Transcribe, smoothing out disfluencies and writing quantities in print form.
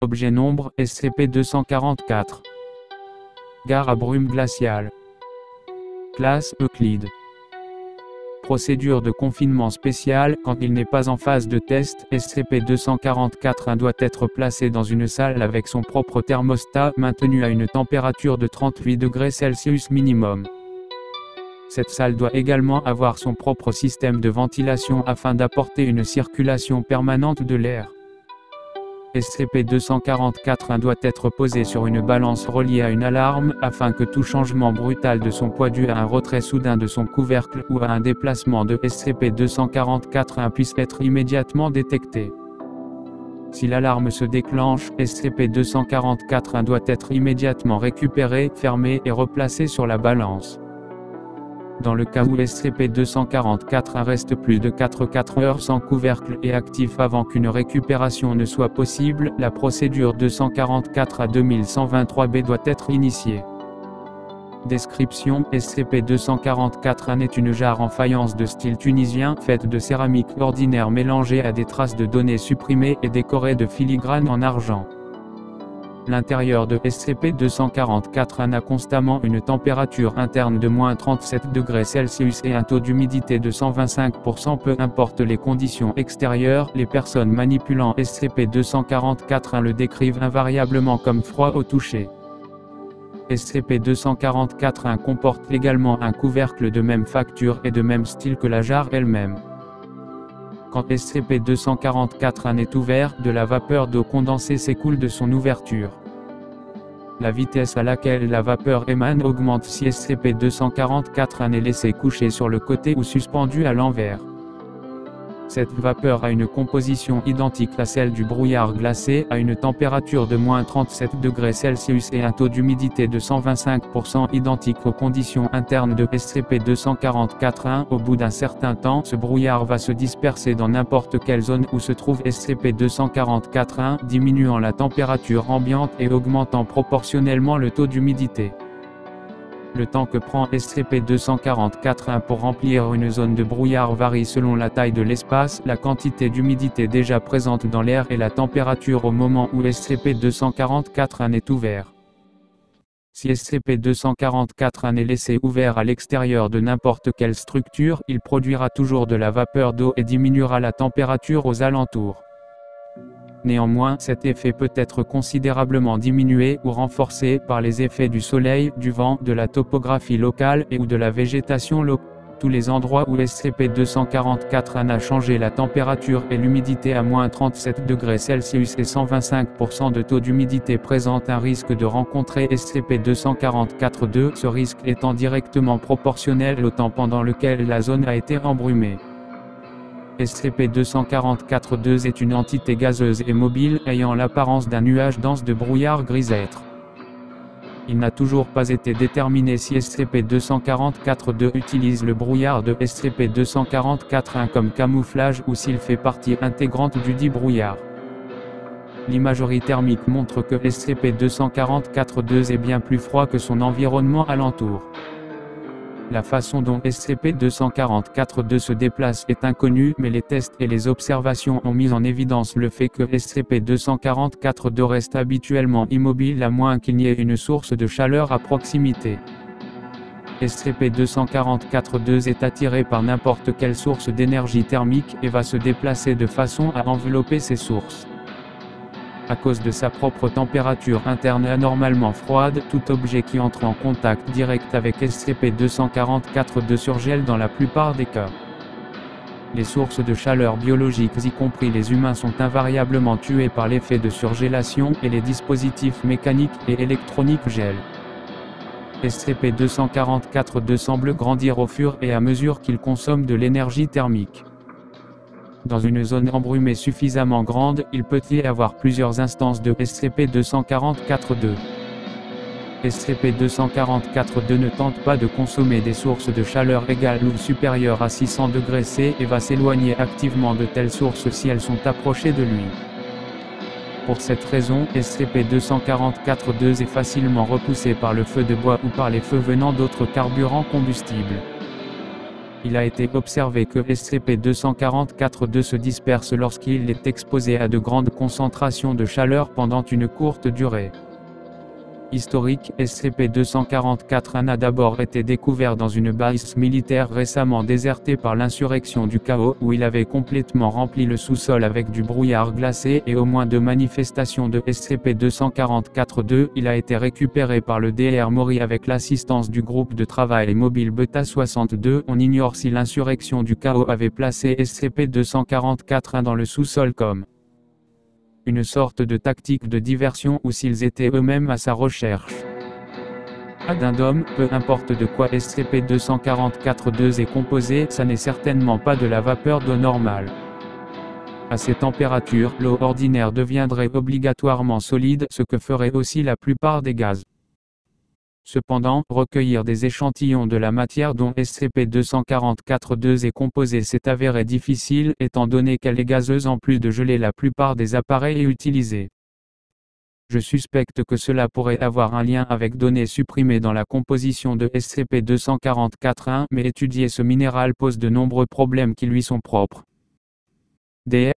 Objet nombre, SCP-244. Gare à brume glaciale. Classe, Euclide. Procédure de confinement spécial, quand il n'est pas en phase de test, SCP-244 doit être placé dans une salle avec son propre thermostat, maintenu à une température de 38 degrés Celsius minimum. Cette salle doit également avoir son propre système de ventilation afin d'apporter une circulation permanente de l'air. SCP-244 doit être posé sur une balance reliée à une alarme, afin que tout changement brutal de son poids dû à un retrait soudain de son couvercle ou à un déplacement de SCP-244 puisse être immédiatement détecté. Si l'alarme se déclenche, SCP-244 doit être immédiatement récupéré, fermé et replacé sur la balance. Dans le cas où SCP-244 reste plus de 4 heures sans couvercle et actif avant qu'une récupération ne soit possible, la procédure 244-2123-B doit être initiée. Description: SCP-244 est une jarre en faïence de style tunisien, faite de céramique ordinaire mélangée à des traces de données supprimées et décorée de filigranes en argent. L'intérieur de SCP-244 a constamment une température interne de -37 degrés Celsius et un taux d'humidité de 125%. Peu importe les conditions extérieures, les personnes manipulant SCP-244 le décrivent invariablement comme froid au toucher. SCP-244 comporte également un couvercle de même facture et de même style que la jarre elle-même. Quand SCP-244 est ouvert, de la vapeur d'eau condensée s'écoule de son ouverture. La vitesse à laquelle la vapeur émane augmente si SCP-244 est laissé coucher sur le côté ou suspendu à l'envers. Cette vapeur a une composition identique à celle du brouillard glacé, à une température de -37 degrés Celsius et un taux d'humidité de 125% identique aux conditions internes de SCP-244. Au bout d'un certain temps, ce brouillard va se disperser dans n'importe quelle zone où se trouve SCP-244, diminuant la température ambiante et augmentant proportionnellement le taux d'humidité. Le temps que prend SCP-244 pour remplir une zone de brouillard varie selon la taille de l'espace, la quantité d'humidité déjà présente dans l'air et la température au moment où SCP-244 est ouvert. Si SCP-244 est laissé ouvert à l'extérieur de n'importe quelle structure, il produira toujours de la vapeur d'eau et diminuera la température aux alentours. Néanmoins, cet effet peut être considérablement diminué ou renforcé par les effets du soleil, du vent, de la topographie locale et ou de la végétation locale. Tous les endroits où SCP-244 a changé la température et l'humidité à -37 degrés Celsius et 125% de taux d'humidité présentent un risque de rencontrer SCP-244-2, ce risque étant directement proportionnel au temps pendant lequel la zone a été embrumée. SCP-244-2 est une entité gazeuse et mobile, ayant l'apparence d'un nuage dense de brouillard grisâtre. Il n'a toujours pas été déterminé si SCP-244-2 utilise le brouillard de SCP-244 comme camouflage ou s'il fait partie intégrante du dit brouillard. L'imagerie thermique montre que SCP-244-2 est bien plus froid que son environnement alentour. La façon dont SCP-244-2 se déplace est inconnue, mais les tests et les observations ont mis en évidence le fait que SCP-244-2 reste habituellement immobile à moins qu'il n'y ait une source de chaleur à proximité. SCP-244-2 est attiré par n'importe quelle source d'énergie thermique et va se déplacer de façon à envelopper ces sources. À cause de sa propre température interne anormalement froide, tout objet qui entre en contact direct avec SCP-244-2 surgèle dans la plupart des cas. Les sources de chaleur biologiques y compris les humains sont invariablement tuées par l'effet de surgélation et les dispositifs mécaniques et électroniques gèlent. SCP-244-2 semble grandir au fur et à mesure qu'il consomme de l'énergie thermique. Dans une zone embrumée suffisamment grande, il peut y avoir plusieurs instances de SCP-244-2. SCP-244-2 ne tente pas de consommer des sources de chaleur égales ou supérieures à 600 degrés C et va s'éloigner activement de telles sources si elles sont approchées de lui. Pour cette raison, SCP-244-2 est facilement repoussé par le feu de bois ou par les feux venant d'autres carburants combustibles. Il a été observé que SCP-244-2 se disperse lorsqu'il est exposé à de grandes concentrations de chaleur pendant une courte durée. Historique, SCP-244-1 a d'abord été découvert dans une base militaire récemment désertée par l'insurrection du chaos, où il avait complètement rempli le sous-sol avec du brouillard glacé et au moins 2 manifestations de SCP-244-2. Il a été récupéré par le Dr Mori avec l'assistance du groupe de travail mobile Beta 62. On ignore si l'insurrection du chaos avait placé SCP-244-1 dans le sous-sol comme une sorte de tactique de diversion ou s'ils étaient eux-mêmes à sa recherche. Addendum, peu importe de quoi SCP-244-2 est composé, ça n'est certainement pas de la vapeur d'eau normale. À ces températures, l'eau ordinaire deviendrait obligatoirement solide, ce que ferait aussi la plupart des gaz. Cependant, recueillir des échantillons de la matière dont SCP-244-2 est composé s'est avéré difficile, étant donné qu'elle est gazeuse en plus de geler la plupart des appareils utilisés. Je suspecte que cela pourrait avoir un lien avec données supprimées dans la composition de SCP-244-1, mais étudier ce minéral pose de nombreux problèmes qui lui sont propres. Dr.